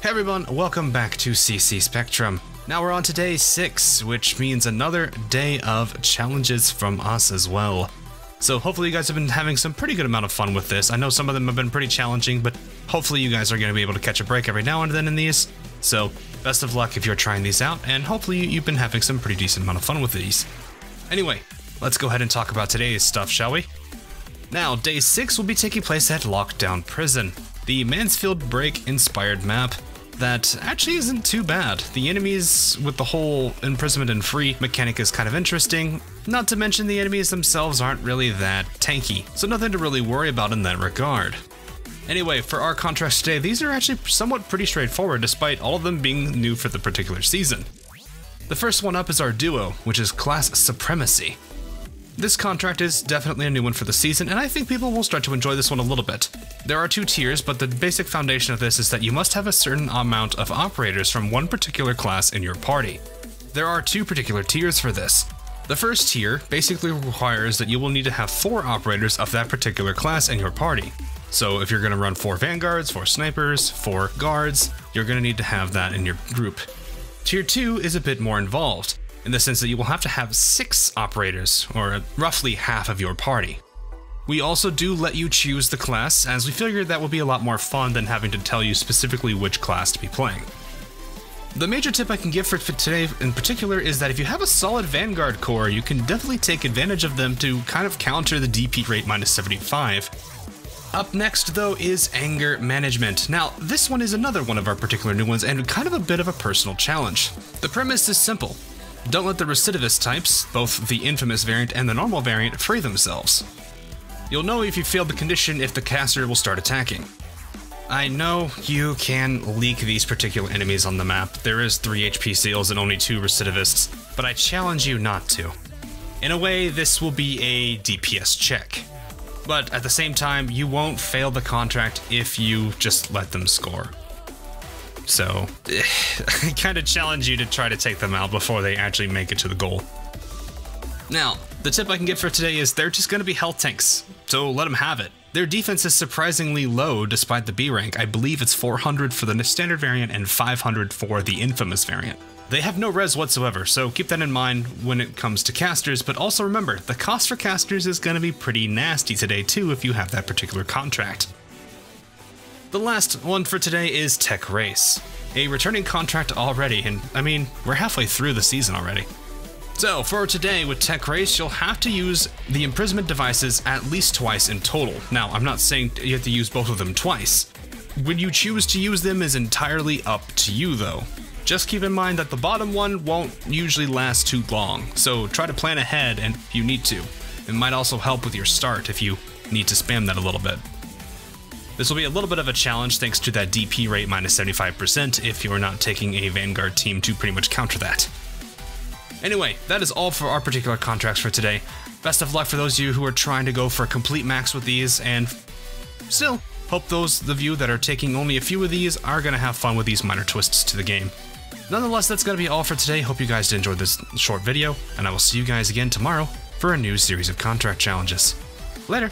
Hey everyone, welcome back to CC Spectrum. Now we're on to day 6, which means another day of challenges from us as well. So hopefully you guys have been having some pretty good amount of fun with this. I know some of them have been pretty challenging, but hopefully you guys are going to be able to catch a break every now and then in these. So best of luck if you're trying these out, and hopefully you've been having some pretty decent amount of fun with these. Anyway, let's go ahead and talk about today's stuff, shall we? Now, day 6 will be taking place at Lockdown Prison, the Mansfield Break inspired map that actually isn't too bad. The enemies with the whole imprisonment and free mechanic is kind of interesting, not to mention the enemies themselves aren't really that tanky, so nothing to really worry about in that regard. Anyway, for our contracts today, these are actually somewhat pretty straightforward despite all of them being new for the particular season. The first one up is our duo, which is Class Supremacy. This contract is definitely a new one for the season, and I think people will start to enjoy this one a little bit. There are 2 tiers, but the basic foundation of this is that you must have a certain amount of operators from one particular class in your party. There are 2 particular tiers for this. The first tier basically requires that you will need to have 4 operators of that particular class in your party. So if you're going to run 4 vanguards, 4 snipers, 4 guards, you're going to need to have that in your group. Tier 2 is a bit more involved, in the sense that you will have to have 6 operators, or roughly half of your party. We also do let you choose the class, as we figured that would be a lot more fun than having to tell you specifically which class to be playing. The major tip I can give for today in particular is that if you have a solid Vanguard core, you can definitely take advantage of them to kind of counter the DP rate minus 75. Up next though is Anger Management. Now this one is another one of our particular new ones and kind of a bit of a personal challenge. The premise is simple. Don't let the recidivist types, both the infamous variant and the normal variant, free themselves. You'll know if you failed the condition if the caster will start attacking. I know you can leak these particular enemies on the map. There is 3 HP seals and only 2 recidivists, but I challenge you not to. In a way, this will be a DPS check. But at the same time, you won't fail the contract if you just let them score. So, I kind of challenge you to try to take them out before they actually make it to the goal. Now, the tip I can give for today is they're just going to be health tanks, so let them have it. Their defense is surprisingly low despite the B rank. I believe it's 400 for the standard variant and 500 for the infamous variant. They have no res whatsoever, so keep that in mind when it comes to casters, but also remember, the cost for casters is going to be pretty nasty today too if you have that particular contract. The last one for today is Tech Race, a returning contract already, and I mean, we're halfway through the season already. So for today with Tech Race, you'll have to use the imprisonment devices at least twice in total. Now, I'm not saying you have to use both of them twice. When you choose to use them is entirely up to you though. Just keep in mind that the bottom one won't usually last too long, so try to plan ahead and if you need to. It might also help with your start if you need to spam that a little bit. This will be a little bit of a challenge thanks to that DP rate minus 75% if you're not taking a Vanguard team to pretty much counter that. Anyway, that is all for our particular contracts for today. Best of luck for those of you who are trying to go for a complete max with these, and still, hope those of you that are taking only a few of these are going to have fun with these minor twists to the game. Nonetheless, that's going to be all for today. Hope you guys did enjoy this short video, and I will see you guys again tomorrow for a new series of contract challenges. Later!